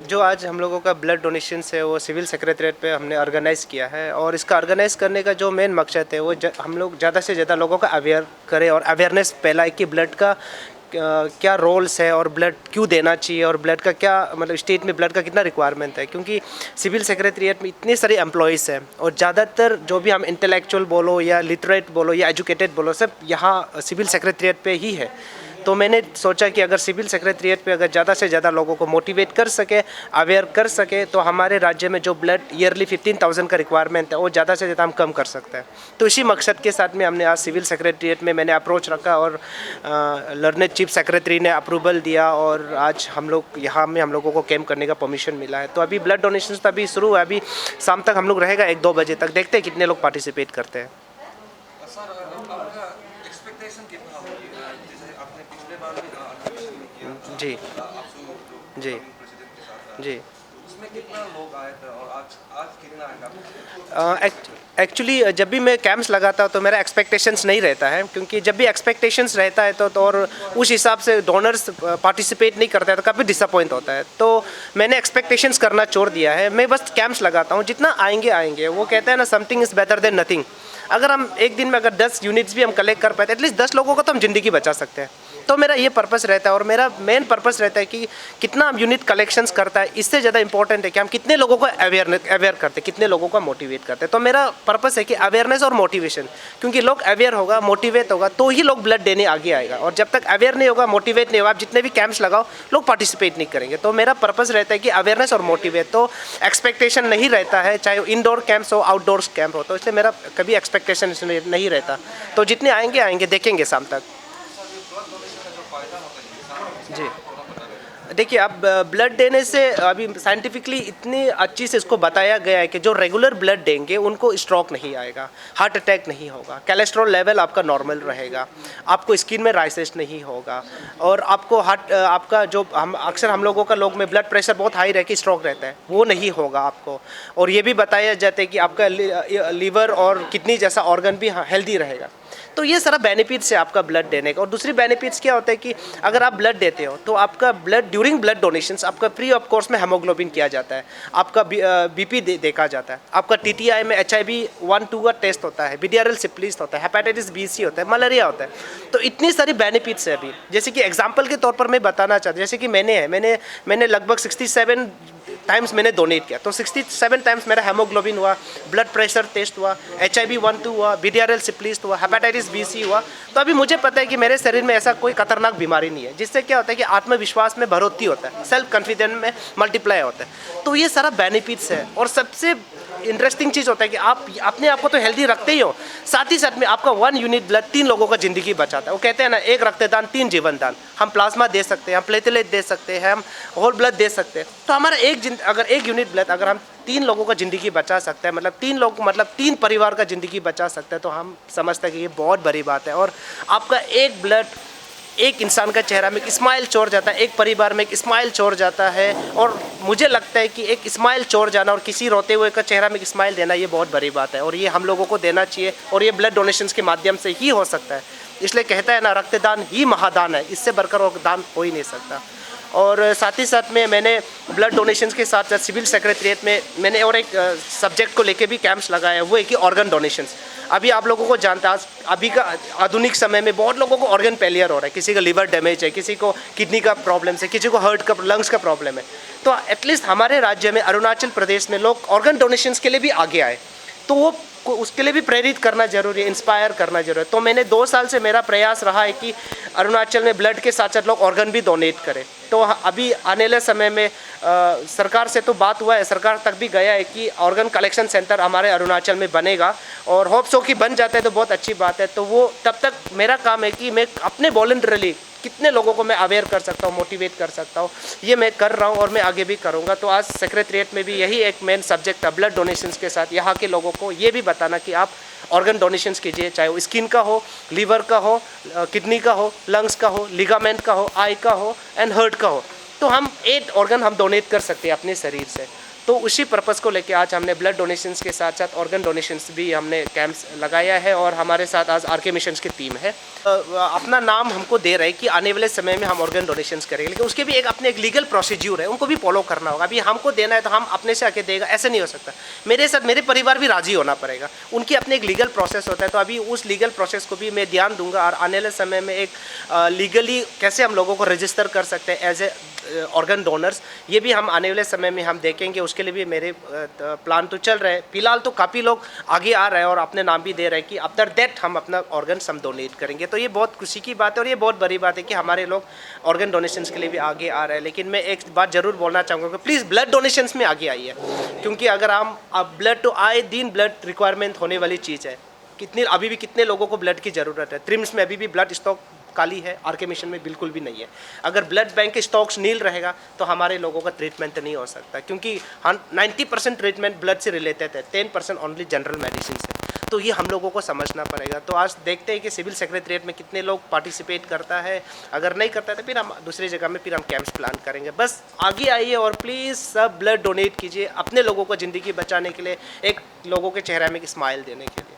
जो आज हम लोगों का ब्लड डोनेशंस है वो सिविल सेक्रेटरीट पे हमने ऑर्गेनाइज़ किया है और इसका ऑर्गेनाइज़ करने का जो मेन मकसद है वो हम लोग ज़्यादा से ज़्यादा लोगों का अवेयर करें और अवेयरनेस फैलाए कि ब्लड का क्या रोल्स है और ब्लड क्यों देना चाहिए और ब्लड का क्या मतलब स्टेट में ब्लड का कितना रिक्वायरमेंट है, क्योंकि सिविल सेक्रेटरीट में इतने सारे एम्प्लॉयज़ हैं और ज़्यादातर जो भी हम इंटेलेक्चुअल बोलो या लिटरेट बोलो या एजुकेटेड बोलो सब यहाँ सिविल सेक्रेटरीट पे ही है। तो मैंने सोचा कि अगर सिविल सेक्रेटरीट पे अगर ज़्यादा से ज़्यादा लोगों को मोटिवेट कर सके, अवेयर कर सके, तो हमारे राज्य में जो ब्लड ईयरली 15,000 का रिक्वायरमेंट है वो ज़्यादा से ज़्यादा हम कम कर सकते हैं। तो इसी मकसद के साथ में हमने आज सिविल सेक्रेटरीट में मैंने अप्रोच रखा और लर्नेड चीफ सेक्रेटरी ने अप्रूवल दिया और आज हम लोग यहाँ में हम लोगों को कैंप करने का परमिशन मिला है। तो अभी ब्लड डोनेशन तो अभी शुरू है, अभी शाम तक हम लोग रहेगा 1-2 बजे तक, देखते हैं कितने लोग पार्टिसिपेट करते हैं। जी जी जी। उसमें कितना लोग आए थे और आज कितना आएगा? एक्चुअली जब भी मैं कैंप्स लगाता हूँ तो मेरा एक्सपेक्टेशंस नहीं रहता है, क्योंकि जब भी एक्सपेक्टेशंस रहता है तो और उस हिसाब से डोनर्स पार्टिसिपेट नहीं करता है तो काफ़ी डिसअपॉइंट होता है। तो मैंने एक्सपेक्टेशंस करना छोड़ दिया है, मैं बस कैंप्स लगाता हूँ, जितना आएंगे आएंगे। वो कहते हैं ना, something is better than nothing. अगर हम एक दिन में अगर 10 यूनिट्स भी हम कलेक्ट कर पाए तो एटलीस्ट 10 लोगों को तो हम ज़िंदगी बचा सकते हैं। तो मेरा ये पर्पस रहता है और मेरा मेन पर्पस रहता है कि कितना हम यूनिट कलेक्शंस करता है, इससे ज़्यादा इंपॉर्टेंट है कि हम कितने लोगों को अवेयर करते हैं, कितने लोगों को मोटिवेट करते हैं। तो मेरा पर्पस है कि अवेयरनेस और मोटिवेशन, क्योंकि लोग अवेयर होगा, मोटिवेट होगा तो ही लोग ब्लड देने आगे आएगा। और जब तक अवेयर नहीं होगा, मोटिवेट नहीं होगा, आप जितने भी कैंप्स लगाओ लोग पार्टिसिपेट नहीं करेंगे। तो मेरा पर्पस रहता है कि अवेयरनेस और मोटिवेट। तो एक्सपेक्टेशन नहीं रहता है, चाहे इंडोर कैंप्स हो आउटडोर्स कैंप हो, तो इसलिए मेरा कभी एक्सपेक्टेशन नहीं रहता। तो जितने आएंगे आएंगे, देखेंगे शाम तक। जी देखिए, अब ब्लड देने से अभी साइंटिफिकली इतनी अच्छी से इसको बताया गया है कि जो रेगुलर ब्लड देंगे उनको स्ट्रोक नहीं आएगा, हार्ट अटैक नहीं होगा, कोलेस्ट्रॉल लेवल आपका नॉर्मल रहेगा, आपको स्किन में राइसेस नहीं होगा और आपको आपका जो हम लोगों का लोग में ब्लड प्रेशर बहुत हाई रह के स्ट्रोक रहता है वो नहीं होगा आपको। और ये भी बताया जाता है कि आपका लीवर और किडनी जैसा ऑर्गन भी हेल्दी रहेगा। तो ये सारा बेनिफिट्स है आपका ब्लड देने का। और दूसरी बेनिफिट्स क्या होता है कि अगर आप ब्लड देते हो तो आपका ब्लड ड्यूरिंग ब्लड डोनेशंस आपका फ्री ऑफ कॉस्ट में हेमोग्लोबिन किया जाता है, आपका बीपी देखा जाता है, आपका टीटीआई में HIV 1-2 का टेस्ट होता है, बीडीआरएल सिप्लिस होता है, हेपेटाइटिस BC होता है, मलेरिया होता है। तो इतनी सारी बेनिफिट्स है अभी। जैसे कि एग्जाम्पल के तौर पर मैं बताना चाहता हूँ, जैसे कि मैंने लगभग 67 टाइम्स मैंने डोनेट किया, तो 67 टाइम्स मेरा हेमोग्लोबिन हुआ, ब्लड प्रेशर टेस्ट हुआ, HIV 1-2 हुआ, बीडीआरएल सिप्लिस हुआ, हेपेटाइटिस BC हुआ। तो अभी मुझे पता है कि मेरे शरीर में ऐसा कोई खतरनाक बीमारी नहीं है, जिससे क्या होता है कि आत्मविश्वास में बढ़ोतरी होता है, सेल्फ कॉन्फिडेंस में मल्टीप्लाई होता है। तो ये सारा बेनिफिट्स है। और सबसे इंटरेस्टिंग चीज़ होता है कि आप अपने आप को तो हेल्दी रखते ही हो, साथ ही साथ में आपका 1 यूनिट ब्लड 3 लोगों का ज़िंदगी बचाता है। वो कहते हैं ना, 1 रक्तदान 3 जीवन दान। हम प्लाज्मा दे सकते हैं, हम प्लेटलेट दे सकते हैं, हम होल ब्लड दे सकते हैं। तो हमारा अगर 1 यूनिट ब्लड अगर हम 3 लोगों का ज़िंदगी बचा सकते हैं, मतलब 3 लोग मतलब 3 परिवार का ज़िंदगी बचा सकते हैं, तो हम समझते हैं कि ये बहुत बड़ी बात है। और आपका एक ब्लड एक इंसान का चेहरा में एक स्माइल छोड़ जाता है, एक परिवार में एक स्माइल छोड़ जाता है। और मुझे लगता है कि एक स्माइल छोड़ जाना और किसी रोते हुए का चेहरा में एक स्माइल देना, ये बहुत बड़ी बात है और ये हम लोगों को देना चाहिए। और ये ब्लड डोनेशंस के माध्यम से ही हो सकता है। इसलिए कहता है ना, रक्तदान ही महादान है, इससे बढ़कर और दान हो ही नहीं सकता। और साथ ही साथ में मैंने ब्लड डोनेशंस के साथ साथ सिविल सेक्रेटरीट में मैंने और एक सब्जेक्ट को लेके भी कैंप्स लगाए हैं, वो है कि ऑर्गन डोनेशंस। अभी आप लोगों को जानता है, अभी का आधुनिक समय में बहुत लोगों को ऑर्गन फेलियर हो रहा है, किसी का लीवर डैमेज है, किसी को किडनी का प्रॉब्लम है, किसी को हार्ट का लंग्स का प्रॉब्लम है। तो एटलीस्ट हमारे राज्य में अरुणाचल प्रदेश में लोग ऑर्गन डोनेशंस के लिए भी आगे आए, तो वो उसके लिए भी प्रेरित करना जरूरी है, इंस्पायर करना जरूरी है। तो मैंने 2 साल से मेरा प्रयास रहा है कि अरुणाचल में ब्लड के साथ साथ लोग ऑर्गन भी डोनेट करें। तो अभी आने वाले समय में सरकार से तो बात हुआ है, सरकार तक भी गया है कि ऑर्गन कलेक्शन सेंटर हमारे अरुणाचल में बनेगा और होप सो कि बन जाता है तो बहुत अच्छी बात है। तो वो तब तक मेरा काम है कि मैं अपने वॉलंटरली कितने लोगों को मैं अवेयर कर सकता हूँ, मोटिवेट कर सकता हूँ, ये मैं कर रहा हूँ और मैं आगे भी करूँगा। तो आज सेक्रेटरीट में भी यही एक मेन सब्जेक्ट था, ब्लड डोनेशंस के साथ यहाँ के लोगों को ये भी बताना कि आप ऑर्गन डोनेशंस कीजिए, चाहे वो स्किन का हो, लीवर का हो, किडनी का हो, लंग्स का हो, लिगामेंट का हो, आई का हो एंड हार्ट का हो। तो हम 8 ऑर्गन हम डोनेट कर सकते हैं अपने शरीर से। तो उसी पर्पज़ को लेके आज हमने ब्लड डोनेशंस के साथ साथ ऑर्गन डोनेशंस भी हमने कैंप्स लगाया है और हमारे साथ आज आरके मिशंस की टीम है। अपना नाम हमको दे रहे हैं कि आने वाले समय में हम ऑर्गन डोनेशंस करेंगे, लेकिन उसके भी एक अपने एक लीगल प्रोसीज्यूर है, उनको भी फॉलो करना होगा। अभी हमको देना है तो हम अपने से आके देगा, ऐसे नहीं हो सकता। मेरे साथ मेरे परिवार भी राज़ी होना पड़ेगा, उनकी अपने एक लीगल प्रोसेस होता है। तो अभी उस लीगल प्रोसेस को भी मैं ध्यान दूंगा और आने वाले समय में एक लीगली कैसे हम लोगों को रजिस्टर कर सकते हैं एज ए ऑर्गन डोनर्स, ये भी हम आने वाले समय में हम देखेंगे। उसके लिए भी मेरे प्लान तो चल रहे हैं। फिलहाल तो काफ़ी लोग आगे आ रहे हैं और अपने नाम भी दे रहे हैं कि आफ्टर दैट हम अपना ऑर्गन्स हम डोनेट करेंगे। तो ये बहुत खुशी की बात है और ये बहुत बड़ी बात है कि हमारे लोग ऑर्गन डोनेशंस के लिए भी आगे आ रहे हैं। लेकिन मैं एक बात ज़रूर बोलना चाहूँगा कि प्लीज़ ब्लड डोनेशंस में आगे आइए, क्योंकि अगर हम अब ब्लड तो आए दिन ब्लड रिक्वायरमेंट होने वाली चीज़ है। अभी भी कितने लोगों को ब्लड की ज़रूरत है। ट्रिम्स में अभी भी ब्लड स्टॉक खाली है, आरके मिशन में बिल्कुल भी नहीं है। अगर ब्लड बैंक के स्टॉक्स नील रहेगा तो हमारे लोगों का ट्रीटमेंट नहीं हो सकता, क्योंकि 90% ट्रीटमेंट ब्लड से रिलेटेड है, 10% ओनली जनरल मेडिसिन से। तो ये हम लोगों को समझना पड़ेगा। तो आज देखते हैं कि सिविल सेक्रेटरीट में कितने लोग पार्टिसिपेट करता है। अगर नहीं करता है तो फिर हम दूसरी जगह में फिर हम कैंप्स प्लान करेंगे। बस आगे आइए और प्लीज़ सब ब्लड डोनेट कीजिए अपने लोगों को ज़िंदगी बचाने के लिए, एक लोगों के चेहरे में एक स्माइल देने के लिए।